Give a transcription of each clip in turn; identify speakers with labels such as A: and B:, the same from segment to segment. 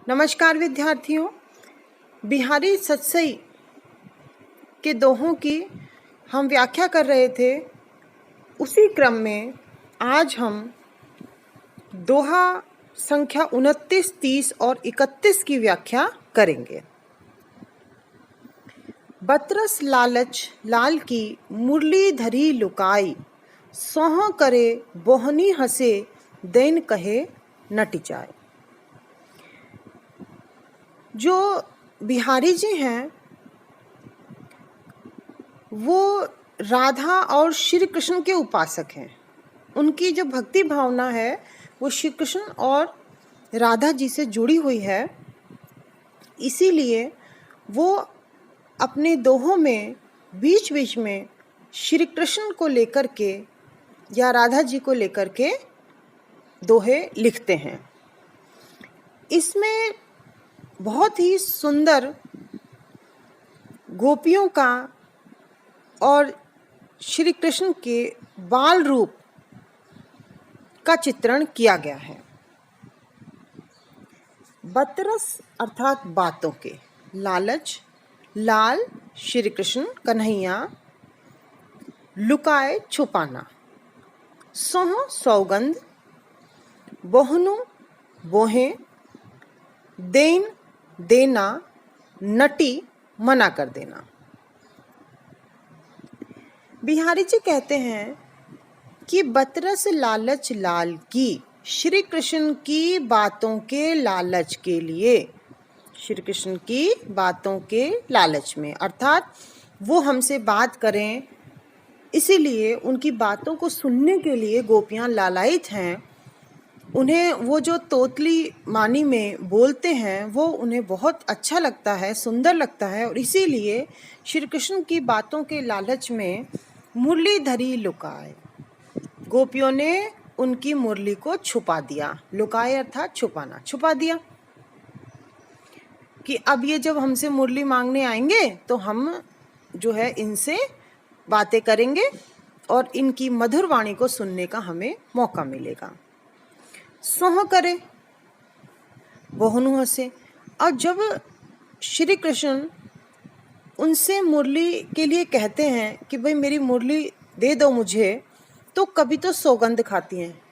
A: नमस्कार विद्यार्थियों। बिहारी सतसई के दोहों की हम व्याख्या कर रहे थे। उसी क्रम में आज हम दोहा संख्या 29, 30 और 31 की व्याख्या करेंगे। बतरस लालच लाल की मुरली धरी लुकाई, सोह करे बोहनी हंसे दैन कहे नट जाए। जो बिहारी जी हैं वो राधा और श्री कृष्ण के उपासक हैं। उनकी जो भक्ति भावना है वो श्री कृष्ण और राधा जी से जुड़ी हुई है। इसीलिए वो अपने दोहों में बीच बीच में श्री कृष्ण को लेकर के या राधा जी को लेकर के दोहे लिखते हैं। इसमें बहुत ही सुंदर गोपियों का और श्री कृष्ण के बाल रूप का चित्रण किया गया है। बतरस अर्थात बातों के, लालच लाल श्री कृष्ण कन्हैया, लुकाए छुपाना, सोह सौगंध, बोहनु बोहे, देन देना, नटी मना कर देना। बिहारी जी कहते हैं कि बतरस लालच लाल की, श्री कृष्ण की बातों के लालच के लिए, श्री कृष्ण की बातों के लालच में, अर्थात वो हमसे बात करें इसीलिए उनकी बातों को सुनने के लिए गोपियां लालायित हैं। उन्हें वो जो तोतली मानी में बोलते हैं वो उन्हें बहुत अच्छा लगता है, सुंदर लगता है, और इसीलिए श्री कृष्ण की बातों के लालच में मुरली धरी लुकाए, गोपियों ने उनकी मुरली को छुपा दिया। लुकाए अर्थात छुपाना, छुपा दिया कि अब ये जब हमसे मुरली मांगने आएंगे तो हम जो है इनसे बातें करेंगे और इनकी मधुर वाणी को सुनने का हमें मौका मिलेगा। सोह करे बोहनु हंसे, और जब श्री कृष्ण उनसे मुरली के लिए कहते हैं कि भाई मेरी मुरली दे दो मुझे, तो कभी तो सौगंध खाती हैं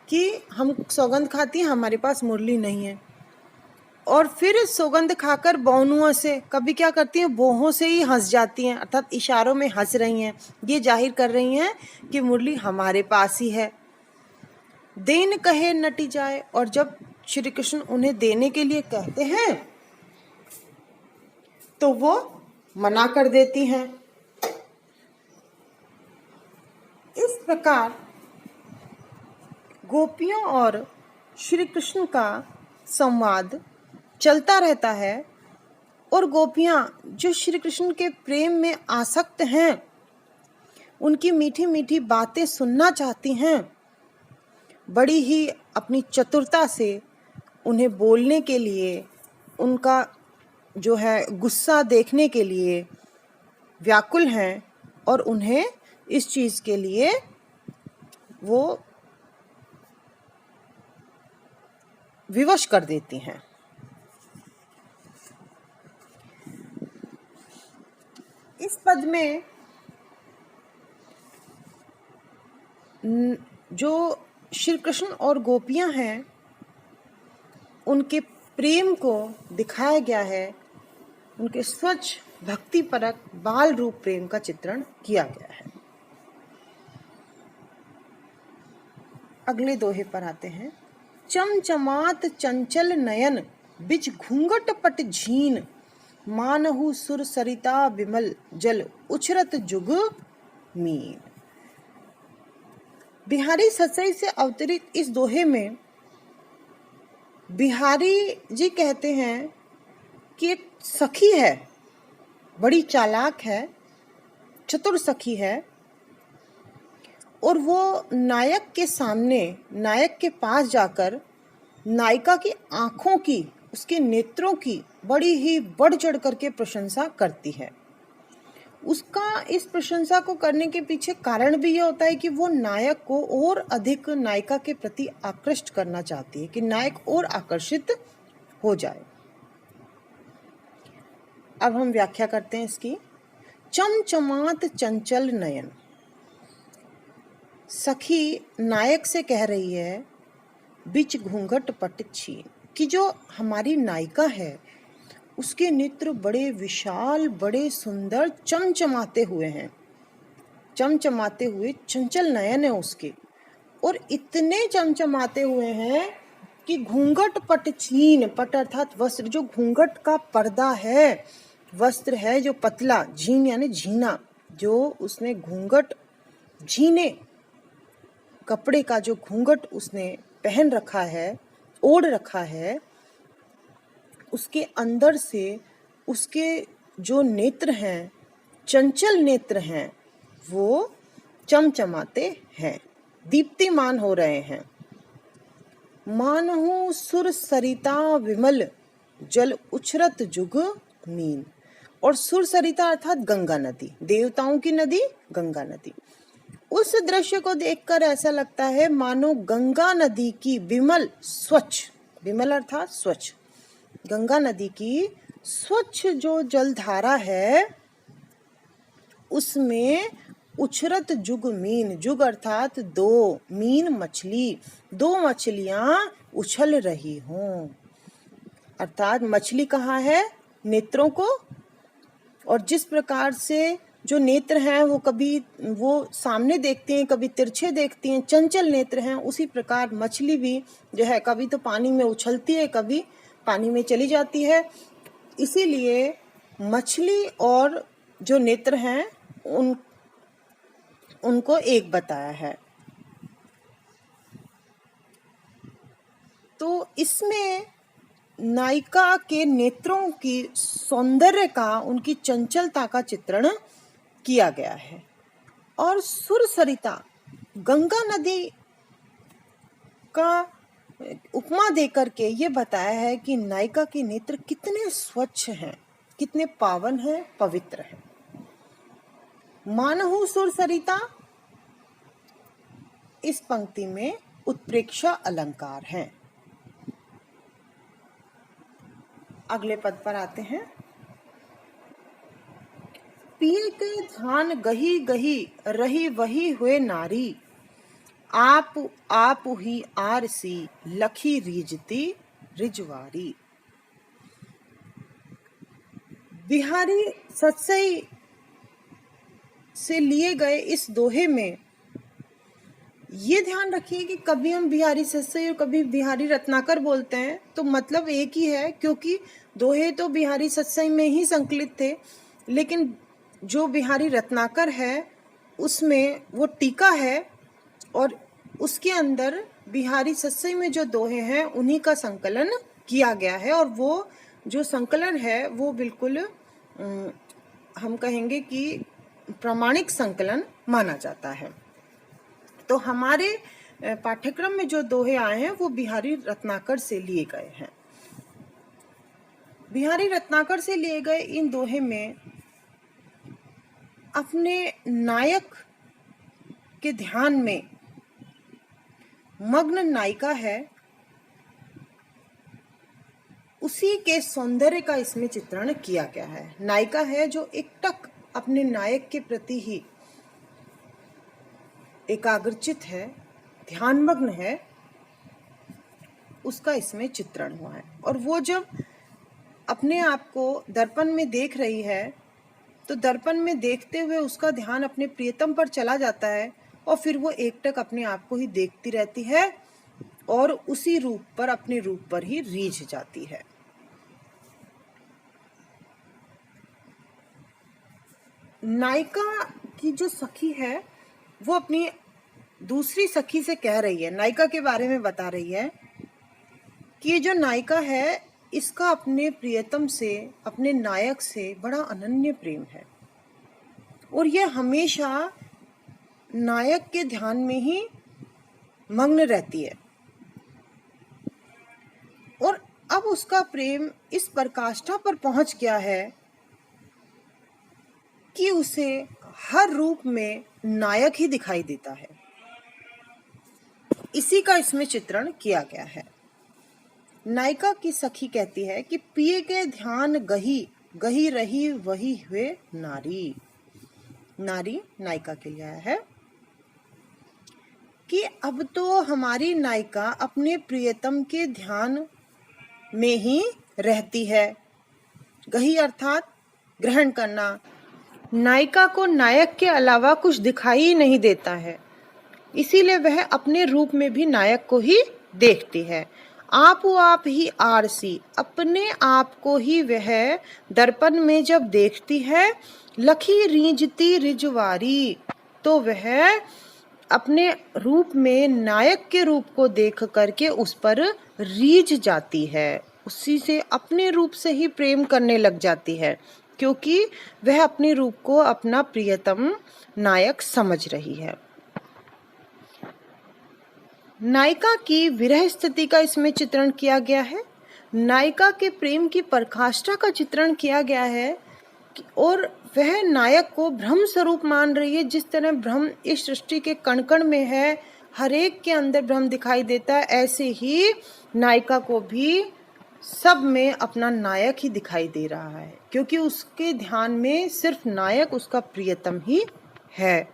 A: कि हम सौगंध खाती हैं हमारे पास मुरली नहीं है, और फिर सौगंध खाकर बोहनुओं से कभी क्या करती हैं, बोहों से ही हंस जाती हैं, अर्थात इशारों में हंस रही हैं, ये जाहिर कर रही हैं कि मुरली हमारे पास ही है। देन कहे नटी जाए, और जब श्री कृष्ण उन्हें देने के लिए कहते हैं तो वो मना कर देती हैं। इस प्रकार गोपियों और श्री कृष्ण का संवाद चलता रहता है, और गोपियां जो श्री कृष्ण के प्रेम में आसक्त हैं, उनकी मीठी मीठी बातें सुनना चाहती हैं, बड़ी ही अपनी चतुरता से उन्हें बोलने के लिए, उनका जो है गुस्सा देखने के लिए व्याकुल हैं, और उन्हें इस चीज़ के लिए वो विवश कर देती हैं। इस पद में जो श्री कृष्ण और गोपियां हैं उनके प्रेम को दिखाया गया है, उनके स्वच्छ भक्तिपरक बाल रूप प्रेम का चित्रण किया गया है। अगले दोहे पर आते हैं। चमचमात चंचल नयन, बिच घूंघट पट झीन, मानहु सुर सरिता विमल, जल उछरत जुग मीन। बिहारी सतसई से अवतरित इस दोहे में बिहारी जी कहते हैं कि एक सखी है, बड़ी चालाक है, चतुर सखी है, और वो नायक के सामने, नायक के पास जाकर नायिका की आंखों की, उसके नेत्रों की बड़ी ही बढ़ चढ़ करके प्रशंसा करती है। उसका इस प्रशंसा को करने के पीछे कारण भी ये होता है कि वो नायक को और अधिक नायिका के प्रति आकृष्ट करना चाहती है, कि नायक और आकर्षित हो जाए। अब हम व्याख्या करते हैं इसकी। चमचमात चंचल नयन। सखी नायक से कह रही है, बिच घूंघट पट छीन, कि जो हमारी नायिका है उसके नेत्र बड़े विशाल, बड़े सुंदर, चमचमाते हुए हैं, चमचमाते हुए चंचल नयन है उसके, और इतने चमचमाते हुए हैं कि घूंघट पट छीन, पट अर्थात वस्त्र, जो घूंघट का पर्दा है, वस्त्र है जो पतला, झीन यानी झीना, जो उसने घूंघट, झीने कपड़े का जो घूंघट उसने पहन रखा है, ओढ़ रखा है, उसके अंदर से उसके जो नेत्र हैं, चंचल नेत्र हैं, वो चमचमाते हैं, दीप्तिमान हो रहे हैं। मानहु सुर सरिता विमल, जल उछरत जुग मीन। और सुर सरिता अर्थात गंगा नदी, देवताओं की नदी गंगा नदी। उस दृश्य को देखकर ऐसा लगता है मानो गंगा नदी की विमल, स्वच्छ, विमल अर्थात स्वच्छ, गंगा नदी की स्वच्छ जो जलधारा है उसमें उछरत जुग मीन, जुग अर्थात दो, मीन मछली, दो मछलियां उछल रही हों। अर्थात मछली कहाँ है? नेत्रों को, और जिस प्रकार से जो नेत्र हैं वो कभी वो सामने देखती हैं, कभी तिरछे देखती हैं, चंचल नेत्र हैं, उसी प्रकार मछली भी जो है कभी तो पानी में उछलती है, कभी पानी में चली जाती है। इसीलिए मछली और जो नेत्र हैं उनको एक बताया है। तो इसमें नायिका के नेत्रों की सौंदर्य का, उनकी चंचलता का चित्रण किया गया है। और सुर सरिता, गंगा नदी का उपमा देकर के ये बताया है कि नायिका के नेत्र कितने स्वच्छ हैं, कितने पावन हैं, पवित्र हैं। मानहु सुर सरिता, इस पंक्ति में उत्प्रेक्षा अलंकार है। अगले पद पर आते हैं। पिए के ध्यान गही गही, रही वही हुए नारी, आप ही आरसी, लखी रीजती रिजवारी। बिहारी सतसई से लिए गए इस दोहे में ये ध्यान रखिए कि कभी हम बिहारी सतसई और कभी बिहारी रत्नाकर बोलते हैं तो मतलब एक ही है, क्योंकि दोहे तो बिहारी सतसई में ही संकलित थे, लेकिन जो बिहारी रत्नाकर है उसमें वो टीका है और उसके अंदर बिहारी सतसई में जो दोहे हैं उन्हीं का संकलन किया गया है। और वो जो संकलन है वो बिल्कुल हम कहेंगे कि प्रामाणिक संकलन माना जाता है। तो हमारे पाठ्यक्रम में जो दोहे आए हैं वो बिहारी रत्नाकर से लिए गए हैं। बिहारी रत्नाकर से लिए गए इन दोहे में अपने नायक के ध्यान में मग्न नायिका है, उसी के सौंदर्य का इसमें चित्रण किया गया है। नायिका है जो एकटक अपने नायक के प्रति ही एकाग्रचित है, ध्यानमग्न है, उसका इसमें चित्रण हुआ है। और वो जब अपने आप को दर्पण में देख रही है तो दर्पण में देखते हुए उसका ध्यान अपने प्रियतम पर चला जाता है और फिर वो एकटक अपने आप को ही देखती रहती है और उसी रूप पर, अपने रूप पर ही रीझ जाती है। नायिका की जो सखी है वो अपनी दूसरी सखी से कह रही है, नायिका के बारे में बता रही है कि ये जो नायिका है इसका अपने प्रियतम से, अपने नायक से बड़ा अनन्य प्रेम है और यह हमेशा नायक के ध्यान में ही मग्न रहती है। और अब उसका प्रेम इस पराकाष्ठा पर पहुंच गया है कि उसे हर रूप में नायक ही दिखाई देता है। इसी का इसमें चित्रण किया गया है। नायिका की सखी कहती है कि पिए के ध्यान गही, गही रही वही हुए नारी। नारी नायिका के लिए आया है कि अब तो हमारी नायिका अपने प्रियतम के ध्यान में ही रहती है। गही अर्थात ग्रहण करना। नायिका को नायक के अलावा कुछ दिखाई ही नहीं देता है, इसीलिए वह अपने रूप में भी नायक को ही देखती है। आप ही आरसी, अपने आप को ही वह दर्पण में जब देखती है। लखी रींजती रिजवारी, तो वह अपने रूप में नायक के रूप को देख करके उस पर रीझ जाती है, उसी से अपने रूप से ही प्रेम करने लग जाती है, क्योंकि वह अपने रूप को अपना प्रियतम नायक समझ रही है। नायिका की विरह स्थिति का इसमें चित्रण किया गया है। नायिका के प्रेम की पराकाष्ठा का चित्रण किया गया है और वह नायक को ब्रह्म स्वरूप मान रही है। जिस तरह ब्रह्म इस सृष्टि के कण कण में है, हर एक के अंदर ब्रह्म दिखाई देता है, ऐसे ही नायिका को भी सब में अपना नायक ही दिखाई दे रहा है, क्योंकि उसके ध्यान में सिर्फ नायक उसका प्रियतम ही है।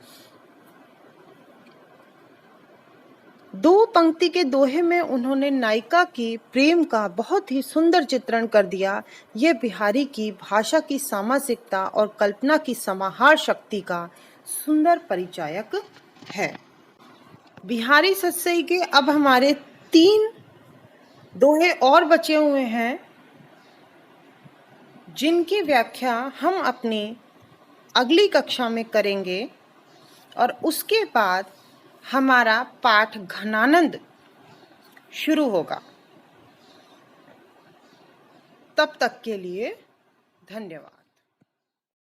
A: दो पंक्ति के दोहे में उन्होंने नायिका की प्रेम का बहुत ही सुंदर चित्रण कर दिया। ये बिहारी की भाषा की सामासिकता और कल्पना की समाहार शक्ति का सुंदर परिचायक है। बिहारी सतसई के अब हमारे 3 दोहे और बचे हुए हैं, जिनकी व्याख्या हम अपनी अगली कक्षा में करेंगे और उसके बाद हमारा पाठ घनानंद शुरू होगा। तब तक के लिए धन्यवाद।